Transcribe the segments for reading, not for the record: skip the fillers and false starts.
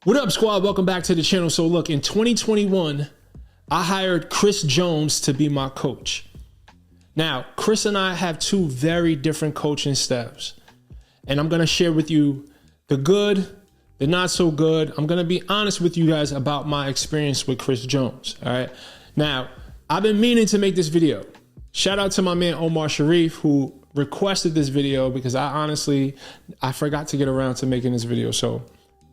What up, squad? Welcome back to the channel. So look, in 2021, I hired Chris Jones to be my coach. Now, Chris and I have two very different coaching styles, and I'm going to share with you the good, the not so good. I'm going to be honest with you guys about my experience with Chris Jones. All right. Now, I've been meaning to make this video. Shout out to my man, Omar Sharif, who requested this video because I forgot to get around to making this video. So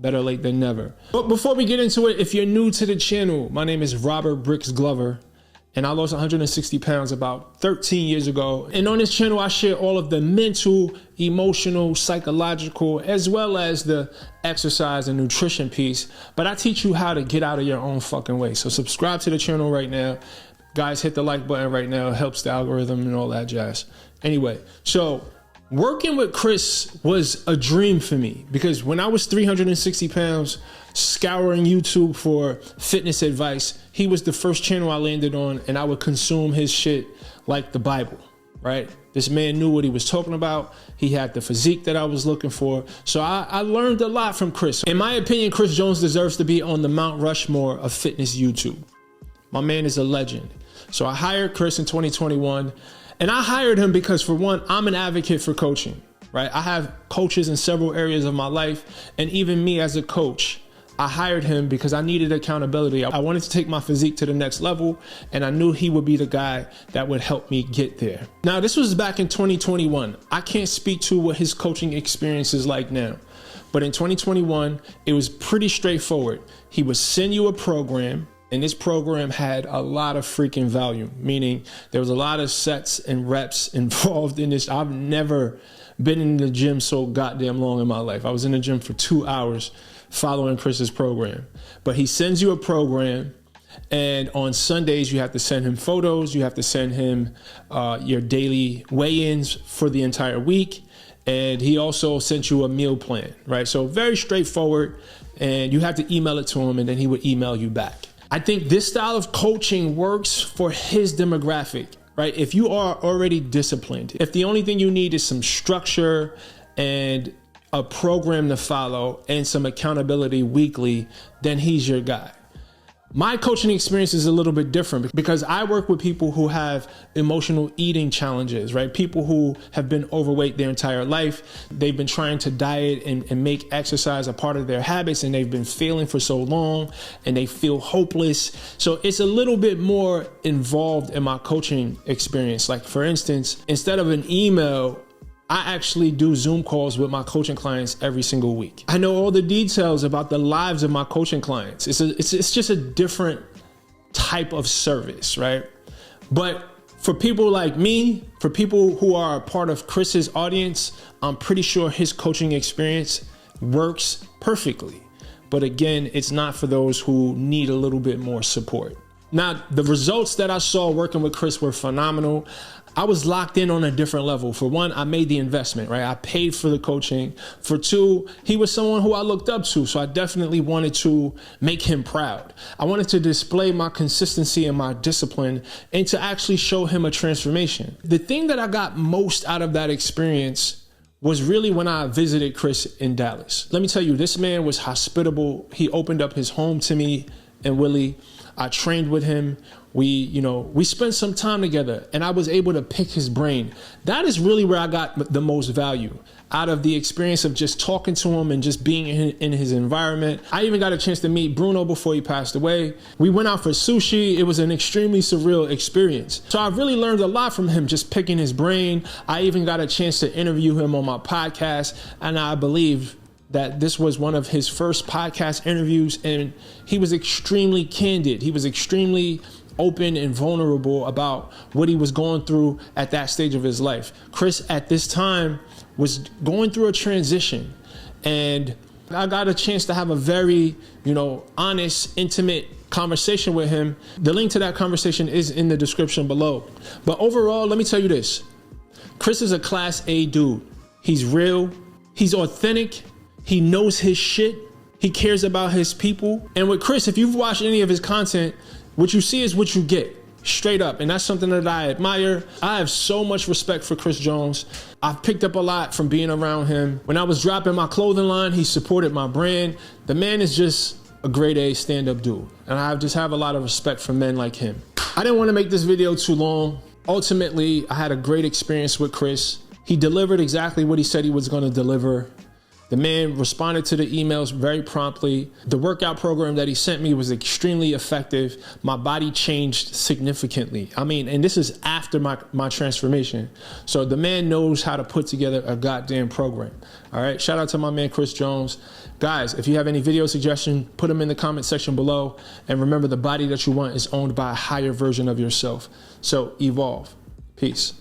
better late than never. But before we get into it, if you're new to the channel, my name is Robert Brix Glover, and I lost 160 pounds about 13 years ago. And on this channel, I share all of the mental, emotional, psychological, as well as the exercise and nutrition piece. But I teach you how to get out of your own fucking way. So subscribe to the channel right now. Guys, hit the like button right now. It helps the algorithm and all that jazz. Anyway, so working with Chris was a dream for me because when I was 360 pounds, scouring YouTube for fitness advice, he was the first channel I landed on, and I would consume his shit like the Bible, right? This man knew what he was talking about. He had the physique that I was looking for. So I learned a lot from Chris. In my opinion, Chris Jones deserves to be on the Mount Rushmore of fitness YouTube. My man is a legend. So I hired Chris in 2021. And I hired him because, for one, I'm an advocate for coaching, right? I have coaches in several areas of my life. And even me as a coach, I hired him because I needed accountability. I wanted to take my physique to the next level, and I knew he would be the guy that would help me get there. Now, this was back in 2021. I can't speak to what his coaching experience is like now. But in 2021, it was pretty straightforward. He would send you a program, and this program had a lot of freaking value, meaning there was a lot of sets and reps involved in this. I've never been in the gym so goddamn long in my life. I was in the gym for 2 hours following Chris's program. But he sends you a program, and on Sundays, you have to send him photos. You have to send him your daily weigh-ins for the entire week. And he also sent you a meal plan, right? So very straightforward, and you have to email it to him, and then he would email you back. I think this style of coaching works for his demographic, right? If you are already disciplined, if the only thing you need is some structure and a program to follow and some accountability weekly, then he's your guy. My coaching experience is a little bit different because I work with people who have emotional eating challenges, right? People who have been overweight their entire life. They've been trying to diet and make exercise a part of their habits, and they've been failing for so long, and they feel hopeless. So it's a little bit more involved in my coaching experience. Like, for instance, instead of an email, I actually do Zoom calls with my coaching clients every single week. I know all the details about the lives of my coaching clients. It's just a different type of service, right? But for people like me, for people who are a part of Chris's audience, I'm pretty sure his coaching experience works perfectly. But again, it's not for those who need a little bit more support. Now, the results that I saw working with Chris were phenomenal. I was locked in on a different level. For one, I made the investment, right? I paid for the coaching. For two, he was someone who I looked up to, so I definitely wanted to make him proud. I wanted to display my consistency and my discipline and to actually show him a transformation. The thing that I got most out of that experience was really when I visited Chris in Dallas. Let me tell you, this man was hospitable. He opened up his home to me and Willie. I trained with him. We spent some time together, and I was able to pick his brain. That is really where I got the most value out of the experience of just talking to him and just being in his environment. I even got a chance to meet Bruno before he passed away. We went out for sushi. It was an extremely surreal experience. So I really learned a lot from him, just picking his brain. I even got a chance to interview him on my podcast, and I believe that this was one of his first podcast interviews, and he was extremely candid. He was extremely open and vulnerable about what he was going through at that stage of his life. Chris at this time was going through a transition, and I got a chance to have a very, honest, intimate conversation with him. The link to that conversation is in the description below. But overall, let me tell you this. Chris is a class A dude. He's real. He's authentic. He knows his shit. He cares about his people. And with Chris, if you've watched any of his content, what you see is what you get. straight up. And that's something that I admire. I have so much respect for Chris Jones. I've picked up a lot from being around him. When I was dropping my clothing line, he supported my brand. The man is just a grade A stand-up dude. And I just have a lot of respect for men like him. I didn't want to make this video too long. Ultimately, I had a great experience with Chris. He delivered exactly what he said he was going to deliver. The man responded to the emails very promptly. The workout program that he sent me was extremely effective. My body changed significantly. I mean, and this is after my transformation. So the man knows how to put together a goddamn program. All right, shout out to my man, Chris Jones. Guys, if you have any video suggestions, put them in the comment section below. And remember, the body that you want is owned by a higher version of yourself. So evolve. Peace.